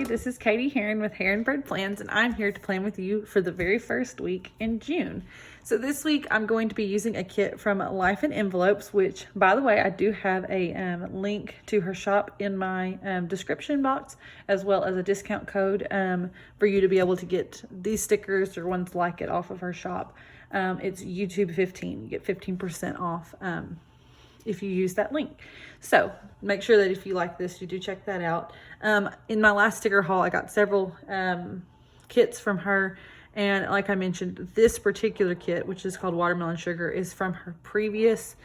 This is Katie Heron with Heron Bird Plans, and I'm here to plan with you for the very first week in June. So this week I'm going to be using a kit from Life in Envelopes, which, by the way, I do have a link to her shop in my description box, as well as a discount code for you to be able to get these stickers or ones like it off of her shop. It's YouTube 15. You get 15% off if you use that link. So make sure that if you like this, you do check that out. In my last sticker haul, I got several kits from her. And like I mentioned, this particular kit, which is called Watermelon Sugar, is from her previous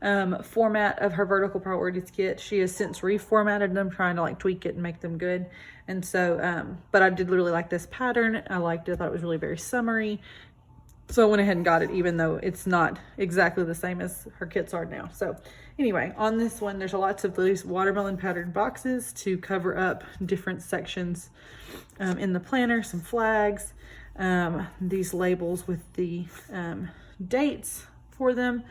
format of her Vertical Priorities kit. She has since reformatted them, trying to like tweak it and make them good. And so, but I did really like this pattern. I liked it. I thought it was really very summery. So I went ahead and got it, even though it's not exactly the same as her kits are now. So anyway, on this one, there's lots of these watermelon patterned boxes to cover up different sections in the planner, some flags, these labels with the dates for them.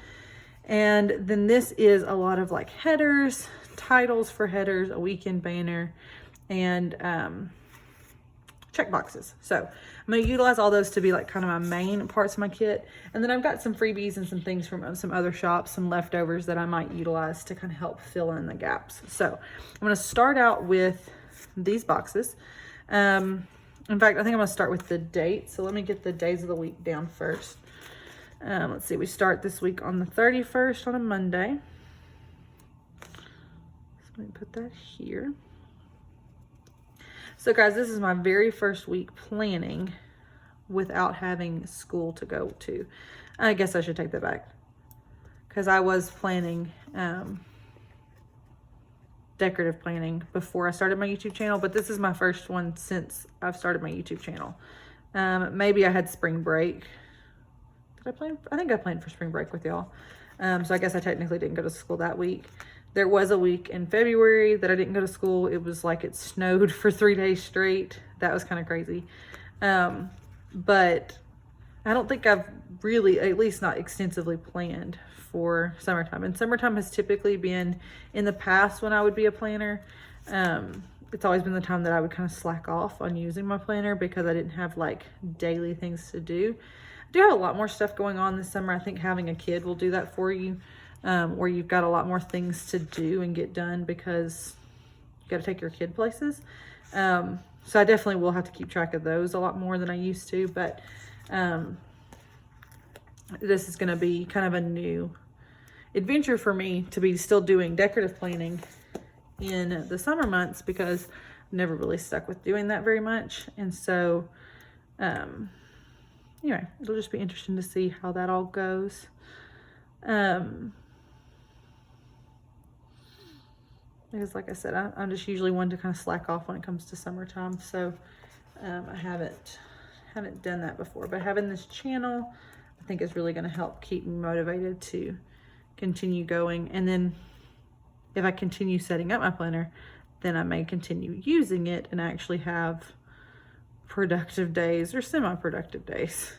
And then this is a lot of like headers, titles for headers, a weekend banner, and check boxes. So I'm going to utilize all those to be like kind of my main parts of my kit. And then I've got some freebies and some things from some other shops, some leftovers that I might utilize to kind of help fill in the gaps. So I'm going to start out with these boxes. In fact, I think I'm going to start with the dates. So let me get the days of the week down first. Let's see, we start this week on the 31st on a Monday. So let me put that here. So guys, this is my very first week planning without having school to go to. I guess I should take that back, because I was planning decorative planning before I started my YouTube channel, but this is my first one since I've started my YouTube channel. Maybe I had spring break. Did I plan? I think I planned for spring break with y'all. So I guess I technically didn't go to school that week. There was a week in February that I didn't go to school. It was like it snowed for 3 days straight. That was kind of crazy. But I don't think I've really, at least not extensively, planned for summertime. And summertime has typically been, in the past when I would be a planner, it's always been the time that I would kind of slack off on using my planner because I didn't have like daily things to do. I do have a lot more stuff going on this summer. I think having a kid will do that for you. Where you've got a lot more things to do and get done because you got to take your kid places. So I definitely will have to keep track of those a lot more than I used to, but this is going to be kind of a new adventure for me to be still doing decorative planning in the summer months, because I've never really stuck with doing that very much. And so anyway, it'll just be interesting to see how that all goes. Because like I said, I'm just usually one to kind of slack off when it comes to summertime. So I haven't done that before, but having this channel, I think is really going to help keep me motivated to continue going. And then if I continue setting up my planner, then I may continue using it and actually have productive days or semi-productive days,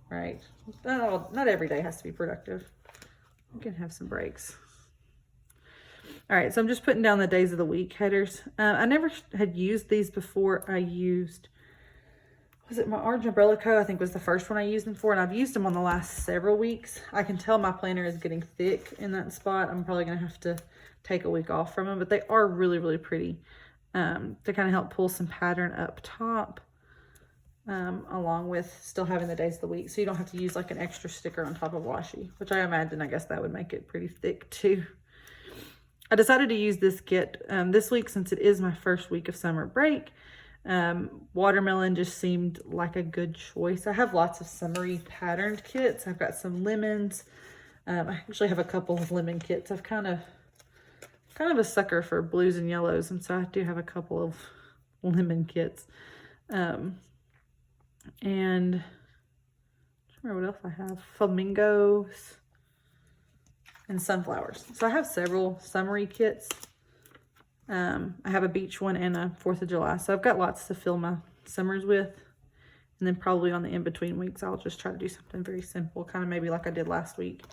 right? Not every day has to be productive. You can have some breaks. All right, so I'm just putting down the days of the week headers. I never had used these before. I used, was it my Orange Umbrella Co? I think was the first one I used them for, and I've used them on the last several weeks. I can tell my planner is getting thick in that spot. I'm probably going to have to take a week off from them, but they are really, really pretty to kind of help pull some pattern up top, along with still having the days of the week. So you don't have to use like an extra sticker on top of washi, which I imagine, I guess that would make it pretty thick too. I decided to use this kit this week since it is my first week of summer break. Watermelon just seemed like a good choice. I have lots of summery patterned kits. I've got some lemons. I actually have a couple of lemon kits. I've kind of a sucker for blues and yellows, and so I do have a couple of lemon kits. And I don't remember what else I have. Flamingos and sunflowers. So I have several summery kits. I have a beach one and a 4th of July. So I've got lots to fill my summers with. And then probably on the in-between weeks, I'll just try to do something very simple, kind of maybe like I did last week,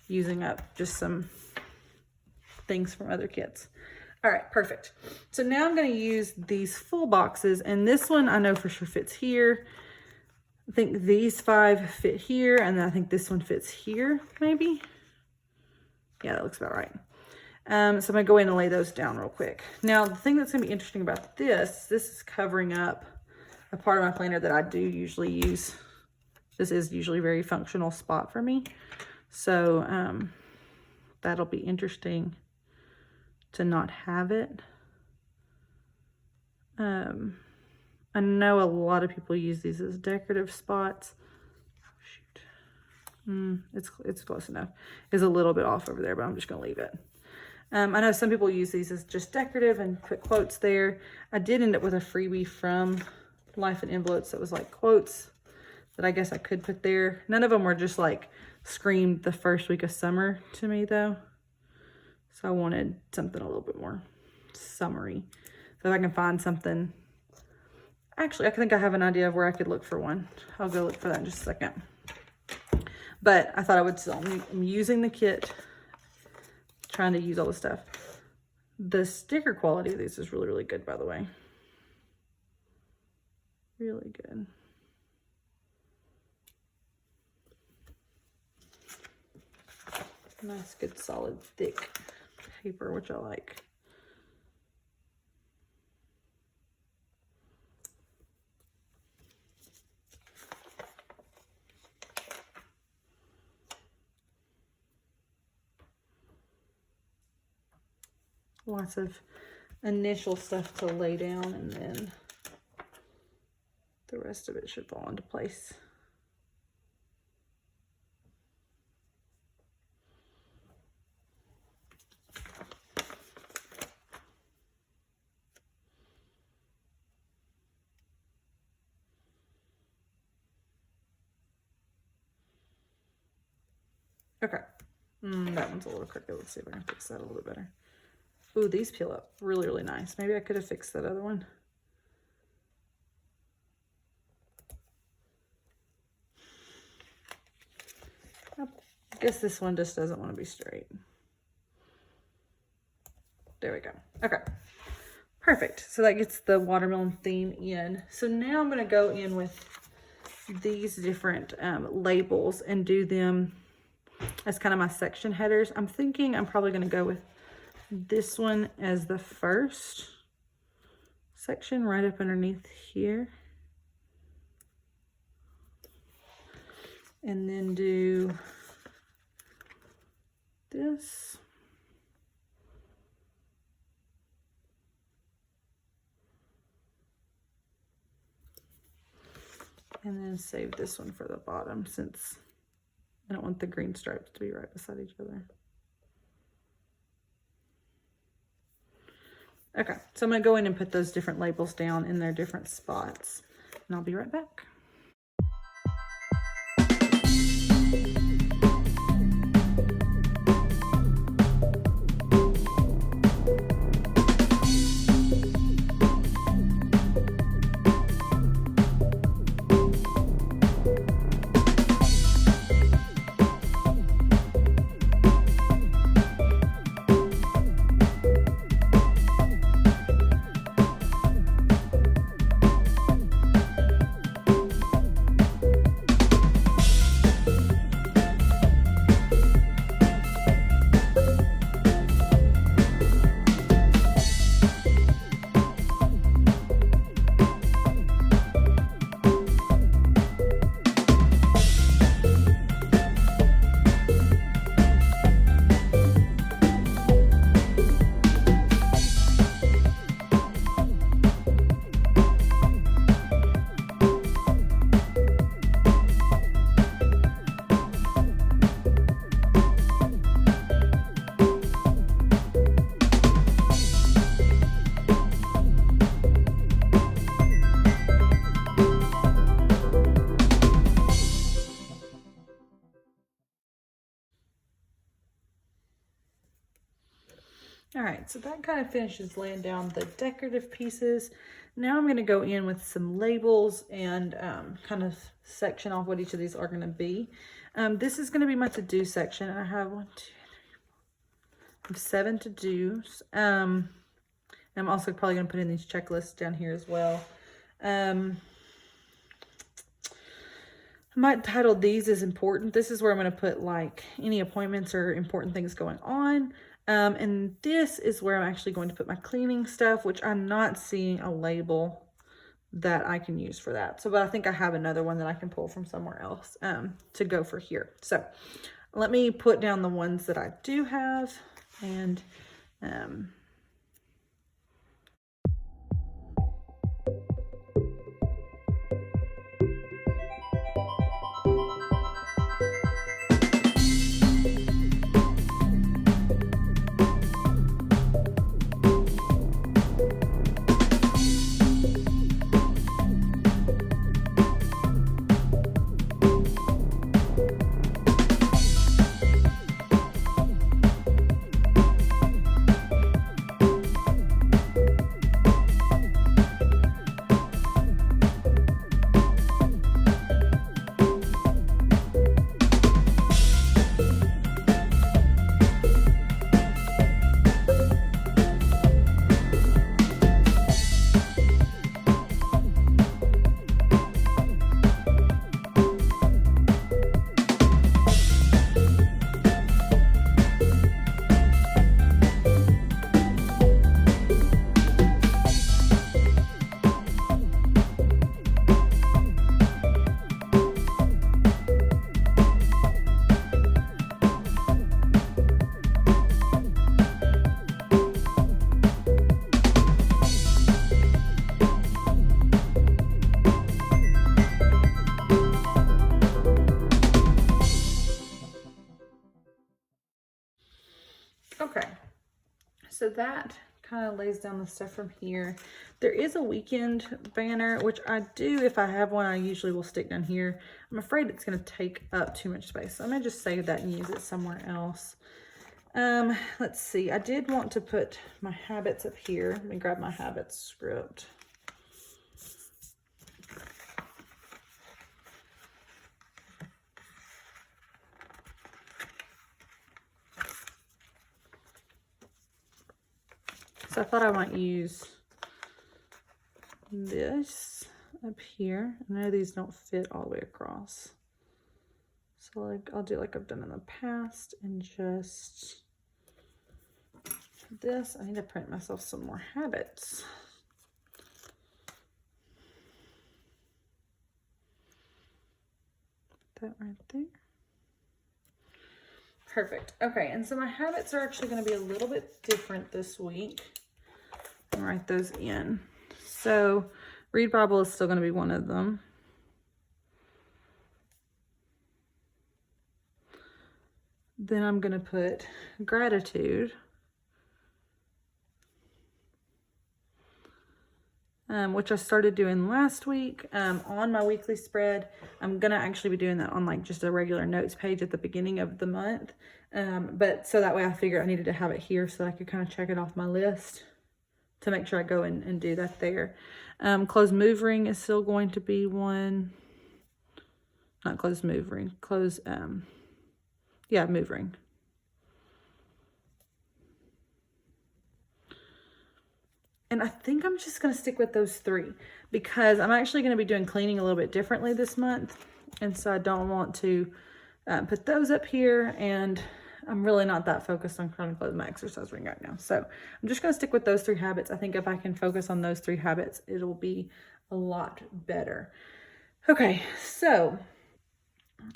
using up just some things from other kits. All right, perfect. So now I'm going to use these full boxes, and this one I know for sure fits here. I think these 5 fit here, and then I think this one fits here, maybe. Yeah, that looks about right. So I'm gonna go in and lay those down real quick. Now, the thing that's gonna be interesting about this is covering up a part of my planner that I do usually use. This is usually a very functional spot for me. So that'll be interesting to not have it. I know a lot of people use these as decorative spots. Oh, shoot. It's close enough. It's a little bit off over there, but I'm just gonna leave it. I know some people use these as just decorative and put quotes there. I did end up with a freebie from Life in Envelopes that was like quotes that I guess I could put there. None of them were just like screamed the first week of summer to me though. So I wanted something a little bit more summery. So if I can find something, actually I think I have an idea of where I could look for one. I'll go look for that in just a second. But I thought I would still, I'm using the kit, trying to use all the stuff. The sticker quality of these is really, really good, by the way. Really good. Nice, good, solid, thick paper, which I like. Lots of initial stuff to lay down, and then the rest of it should fall into place. Okay, that one's a little crooked. Let's see if I can fix that a little bit better. Ooh, these peel up really, really nice. Maybe I could have fixed that other one. I guess this one just doesn't want to be straight. There we go. Okay, perfect. So that gets the watermelon theme in. So now I'm going to go in with these different labels and do them as kind of my section headers. I'm thinking I'm probably going to go with this one as the first section right up underneath here, and then do this, and then save this one for the bottom since I don't want the green stripes to be right beside each other. Okay, so I'm going to go in and put those different labels down in their different spots, and I'll be right back. All right, so that kind of finishes laying down the decorative pieces. Now I'm going to go in with some labels and kind of section off what each of these are going to be. This is going to be my to-do section, and I have have 7 to do's. I'm also probably going to put in these checklists down here as well. I might title these as important. This is where I'm going to put like any appointments or important things going on. And this is where I'm actually going to put my cleaning stuff, which I'm not seeing a label that I can use for that. So, but I think I have another one that I can pull from somewhere else to go for here. So let me put down the ones that I do have, and okay, so that kind of lays down the stuff from here. There is a weekend banner, which I do, if I have one, I usually will stick down here. I'm afraid it's going to take up too much space, so I'm going to just save that and use it somewhere else. Let's see, I did want to put my habits up here. Let me grab my habits script. So I thought I might use this up here. I know these don't fit all the way across. So like I'll do like I've done in the past and just this. I need to print myself some more habits. Put that right there. Perfect. Okay, and so my habits are actually going to be a little bit different this week. I'll write those in. So read Bible is still going to be one of them. Then I'm going to put gratitude. Which I started doing last week on my weekly spread. I'm going to actually be doing that on like just a regular notes page at the beginning of the month. But so that way I figured I needed to have it here so that I could kind of check it off my list to make sure I go and do that there. Close move ring is still going to be one. Not close move ring. Close, yeah, move ring. And I think I'm just going to stick with those 3 because I'm actually going to be doing cleaning a little bit differently this month. And so I don't want to put those up here, and I'm really not that focused on trying to close my exercise ring right now. So I'm just going to stick with those 3 habits. I think if I can focus on those 3 habits, it'll be a lot better. Okay, so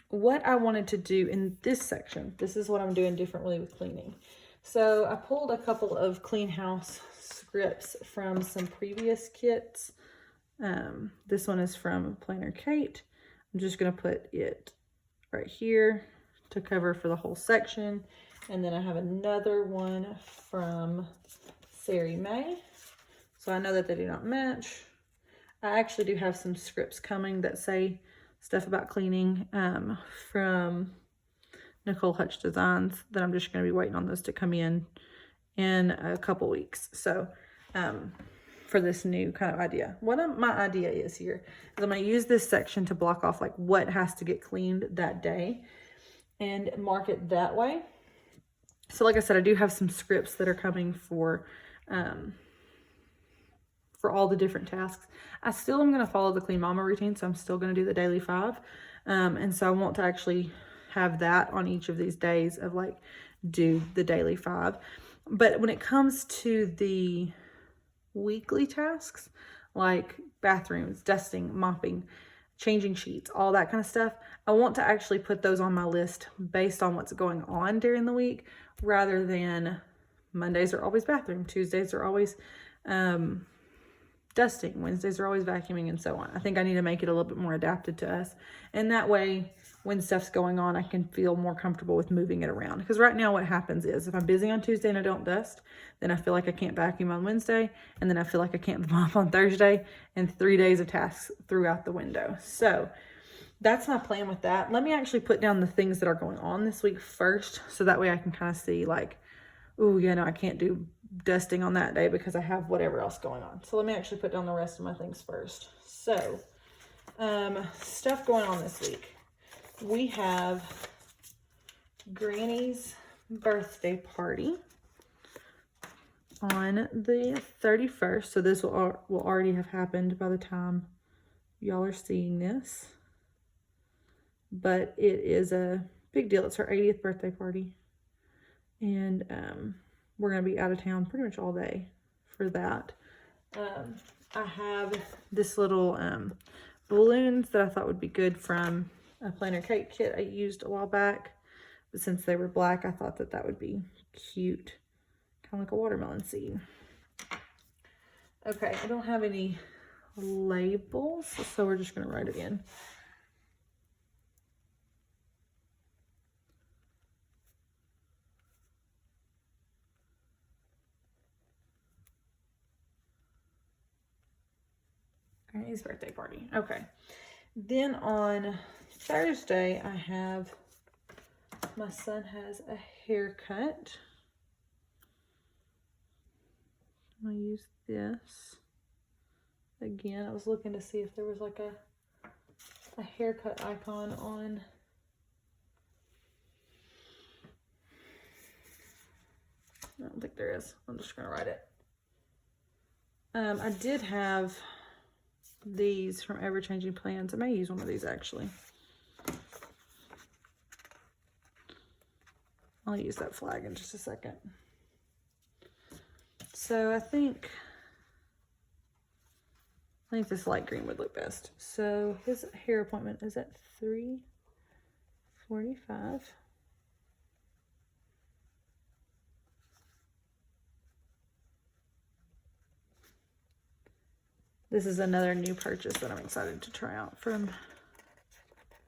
what I wanted to do in this section, this is what I'm doing differently with cleaning. So I pulled a couple of clean house scripts from some previous kits. This one is from Planner Kate. I'm just going to put it right here to cover for the whole section. And then I have another one from Sari May. So I know that they do not match. I actually do have some scripts coming that say stuff about cleaning from Nicole Hutch Designs that I'm just going to be waiting on those to come in a couple weeks. So for this new kind of idea, my idea is here is I'm going to use this section to block off like what has to get cleaned that day and mark it that way. So like I said, I do have some scripts that are coming for all the different tasks. I still am going to follow the Clean Mama routine, so I'm still going to do the daily 5. And so I want to actually have that on each of these days of like do the daily 5. But when it comes to the weekly tasks, like bathrooms, dusting, mopping, changing sheets, all that kind of stuff, I want to actually put those on my list based on what's going on during the week, rather than Mondays are always bathroom, Tuesdays are always dusting, Wednesdays are always vacuuming, and so on. I think I need to make it a little bit more adapted to us. And that way, when stuff's going on, I can feel more comfortable with moving it around. Because right now what happens is if I'm busy on Tuesday and I don't dust, then I feel like I can't vacuum on Wednesday, and then I feel like I can't mop on Thursday, and 3 days of tasks throughout the window. So that's my plan with that. Let me actually put down the things that are going on this week first, so that way I can kind of see like, oh yeah, no, I can't do dusting on that day because I have whatever else going on. So let me actually put down the rest of my things first. So stuff going on this week. We have Granny's birthday party on the 31st. So this will already have happened by the time y'all are seeing this. But it is a big deal. It's her 80th birthday party. And we're going to be out of town pretty much all day for that. I have this little balloons that I thought would be good from a planner cake kit I used a while back. But since they were black, I thought that that would be cute. Kind of like a watermelon seed. Okay, I don't have any labels, so we're just going to write it in. Granny's birthday party. Okay. Then on Thursday, I have, my son has a haircut. I'm going to use this. Again, I was looking to see if there was like a haircut icon on. I don't think there is. I'm just going to write it. I did have these from Ever Changing Plans. I may use one of these actually. I'll use that flag in just a second. So I think this light green would look best. So his hair appointment is at 3:45. This is another new purchase that I'm excited to try out from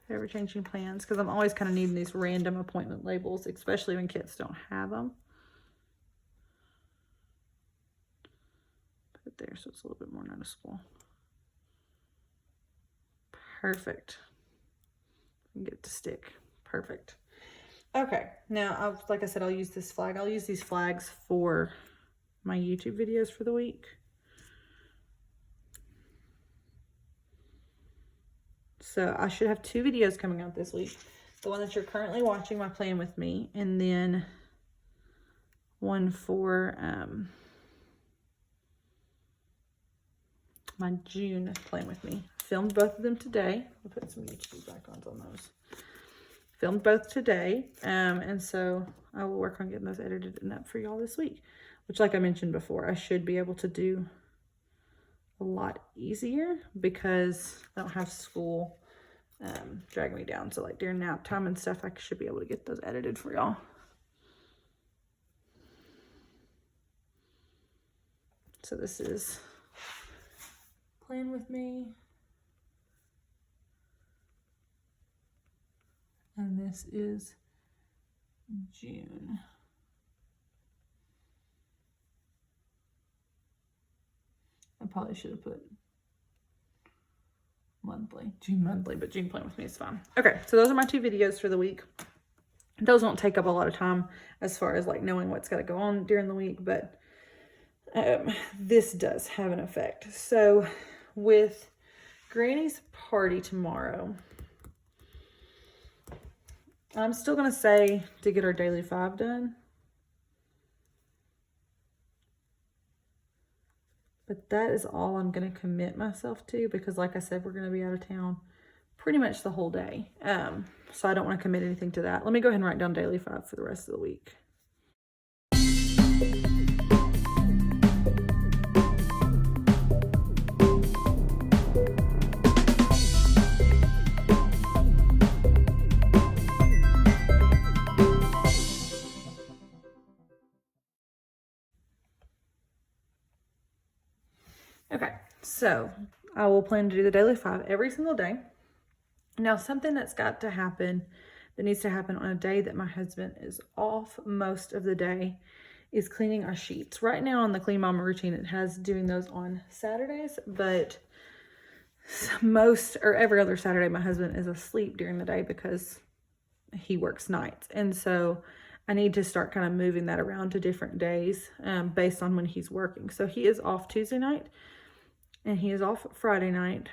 Ever Changing Plans, because I'm always kind of needing these random appointment labels, especially when kids don't have them. Put it there so it's a little bit more noticeable. Perfect. Get it to stick. Perfect. Okay, now like I said, I'll use this flag. I'll use these flags for my YouTube videos for the week. So I should have 2 videos coming out this week. The one that you're currently watching, my plan with me, and then one for my June plan with me. Filmed both of them today. I'll put some YouTube icons on those. Filmed both today, and so I will work on getting those edited and up for y'all this week, which, like I mentioned before, I should be able to do a lot easier because I don't have school dragging me down. So like during nap time and stuff, I should be able to get those edited for y'all. So this is Plan With Me. And this is June. I probably should have put June monthly, but June Plan With Me is fine. Okay, so those are my 2 videos for the week. Those won't take up a lot of time as far as like knowing what's got to go on during the week, but this does have an effect. So with Granny's party tomorrow, I'm still going to say to get our daily 5 done, But that is all I'm going to commit myself to because like I said, we're going to be out of town pretty much the whole day. So I don't want to commit anything to that. Let me go ahead and write down daily 5 for the rest of the week. Okay, so I will plan to do the daily 5 every single day. Now, something that's got to happen, that needs to happen on a day that my husband is off most of the day, is cleaning our sheets. Right now on the Clean Mama routine, it has doing those on Saturdays, but most or every other Saturday, my husband is asleep during the day because he works nights. And so I need to start kind of moving that around to different days based on when he's working. So he is off Tuesday night and he is off Friday night,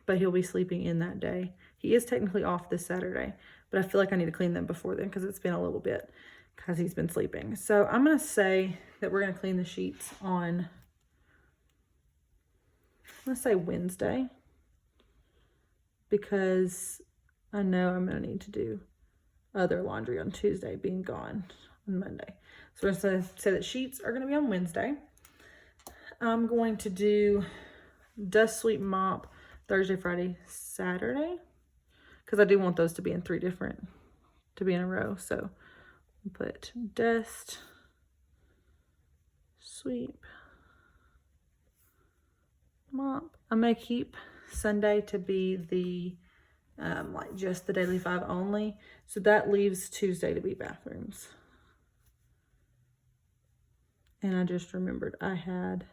but he'll be sleeping in that day. He is technically off this Saturday, but I feel like I need to clean them before then because it's been a little bit because he's been sleeping. So I'm going to say that we're going to clean the sheets on, let's say Wednesday, because I know I'm going to need to do other laundry on Tuesday, being gone on Monday. So we're going to say that sheets are going to be on Wednesday. I'm going to do dust, sweep, mop Thursday, Friday, Saturday, because I do want those to be in to be in a row. So I'll put dust, sweep, mop. I may keep Sunday to be the like just the daily 5 only. So that leaves Tuesday to be bathrooms. And I just remembered I had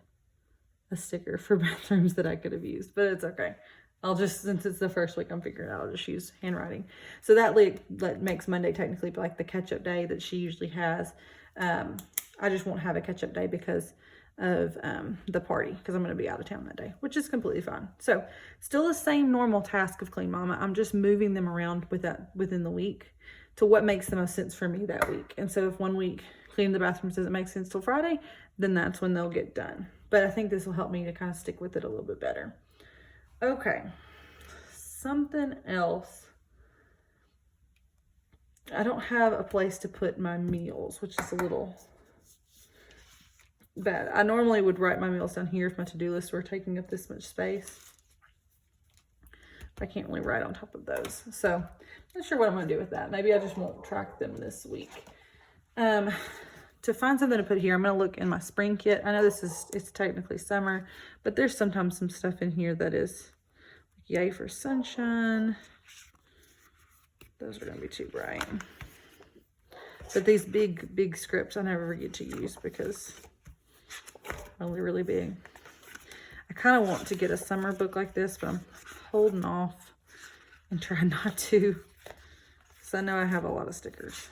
a sticker for bathrooms that I could have used, but it's okay. I'll just, since it's the first week I'm figuring it out, I'll just use handwriting. So that makes Monday technically like the catch-up day that she usually has. I just won't have a catch-up day because of the party, because I'm going to be out of town that day, which is completely fine. So still the same normal task of Clean Mama. I'm just moving them around within the week to what makes the most sense for me that week. And so if one week cleaning the bathrooms doesn't make sense till Friday, then that's when they'll get done. But I think this will help me to kind of stick with it a little bit better. Okay, something else. I don't have a place to put my meals, which is a little bad. I normally would write my meals down here if my to-do lists were taking up this much space. I can't really write on top of those. So I'm not sure what I'm going to do with that. Maybe I just won't track them this week. To find something to put here, I'm going to look in my spring kit. I know it's technically summer, but there's sometimes some stuff in here that is yay for sunshine. Those are going to be too bright. But these big scripts I never get to use because they're really big. I kind of want to get a summer book like this, but I'm holding off and trying not to, because I know I have a lot of stickers.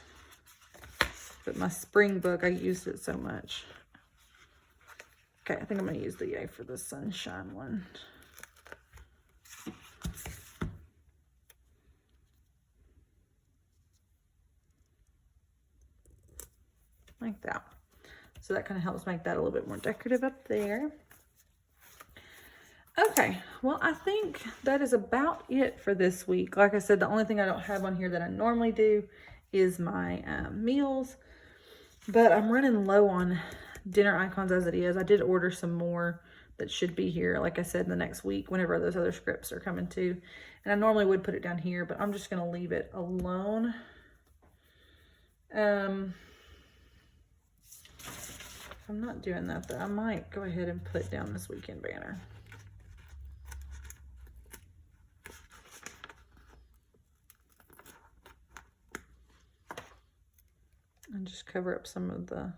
But my spring book, I used it so much. Okay, I think I'm going to use the yay for the sunshine one. Like that. So that kind of helps make that a little bit more decorative up there. Okay, well, I think that is about it for this week. Like I said, the only thing I don't have on here that I normally do is my meals. But I'm running low on dinner icons as it is. I did order some more that should be here, like I said, in the next week whenever those other scripts are coming too. And I normally would put it down here, but I'm just going to leave it alone. I'm not doing that though. I might go ahead and put down this weekend banner. And just cover up some of the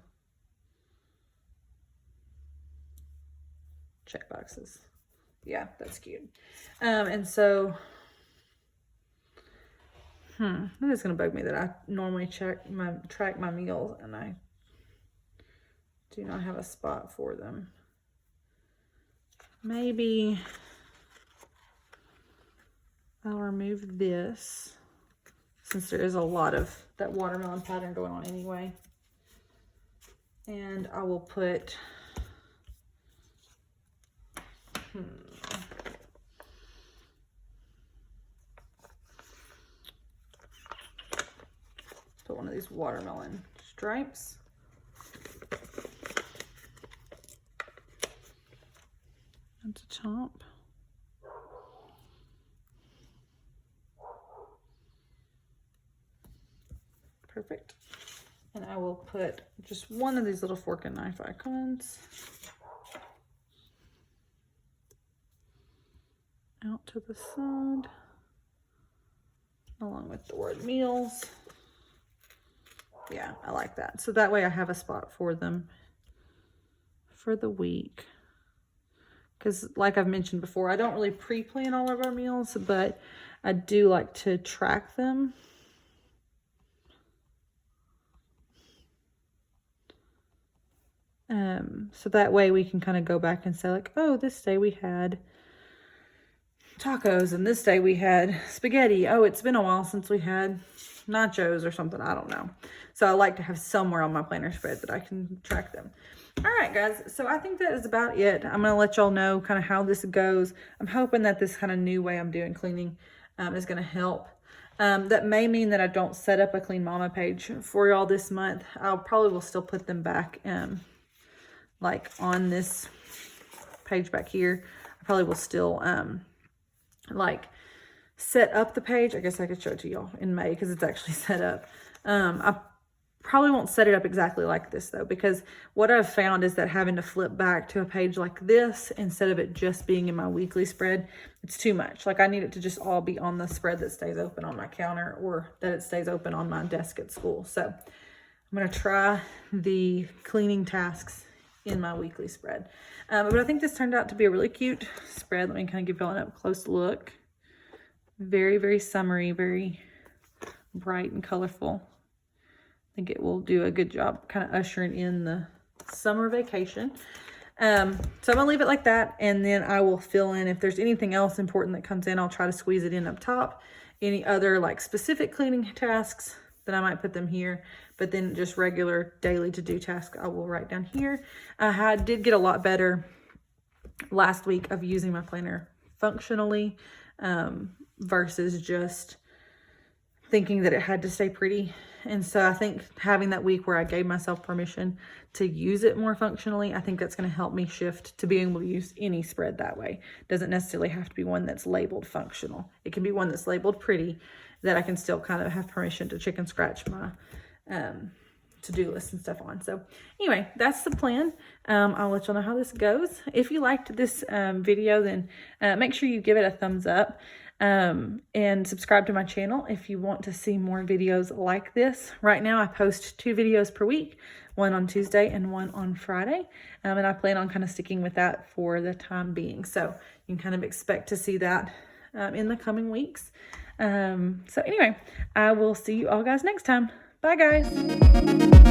check boxes. Yeah, that's cute. And so, it is going to bug me that I normally track my meals and I do not have a spot for them. Maybe I'll remove this, since there is a lot of that watermelon pattern going on anyway. And I will put Put one of these watermelon stripes. That's a chomp. Perfect. And I will put just one of these little fork and knife icons out to the side, along with the word meals. Yeah, I like that. So that way I have a spot for them for the week. Because like I've mentioned before, I don't really pre-plan all of our meals, but I do like to track them. So that way we can kind of go back and say like, oh, this day we had tacos and this day we had spaghetti. Oh, it's been a while since we had nachos or something. I don't know. So I like to have somewhere on my planner spread that I can track them. All right, guys. So I think that is about it. I'm going to let y'all know kind of how this goes. I'm hoping that this kind of new way I'm doing cleaning is going to help. That may mean that I don't set up a Clean Mama page for y'all this month. I'll probably will still put them back like on this page back here. I probably will still like set up the page. I guess I could show it to y'all in May because it's actually set up. I probably won't set it up exactly like this though, because what I've found is that having to flip back to a page like this instead of it just being in my weekly spread, it's too much. Like I need it to just all be on the spread that stays open on my counter or that it stays open on my desk at school. So I'm going to try the cleaning tasks in my weekly spread. But I think this turned out to be a really cute spread. Let me kind of give y'all an up close look. Very, very summery, very bright and colorful. I think it will do a good job kind of ushering in the summer vacation. So I'm gonna leave it like that, and then I will fill in if there's anything else important that comes in. I'll try to squeeze it in up top. Any other like specific cleaning tasks, then I might put them here, but then just regular daily to-do tasks I will write down here. I did get a lot better last week of using my planner functionally versus just thinking that it had to stay pretty. And so I think having that week where I gave myself permission to use it more functionally, I think that's going to help me shift to being able to use any spread that way. It doesn't necessarily have to be one that's labeled functional. It can be one that's labeled pretty that I can still kind of have permission to chicken scratch my to-do list and stuff on. So anyway, that's the plan. I'll let y'all know how this goes. If you liked this video, then make sure you give it a thumbs up. And subscribe to my channel if you want to see more videos like this. Right now I post 2 videos per week, one on Tuesday and one on Friday. And I plan on kind of sticking with that for the time being. So you can kind of expect to see that in the coming weeks. So anyway, I will see you all guys next time. Bye guys.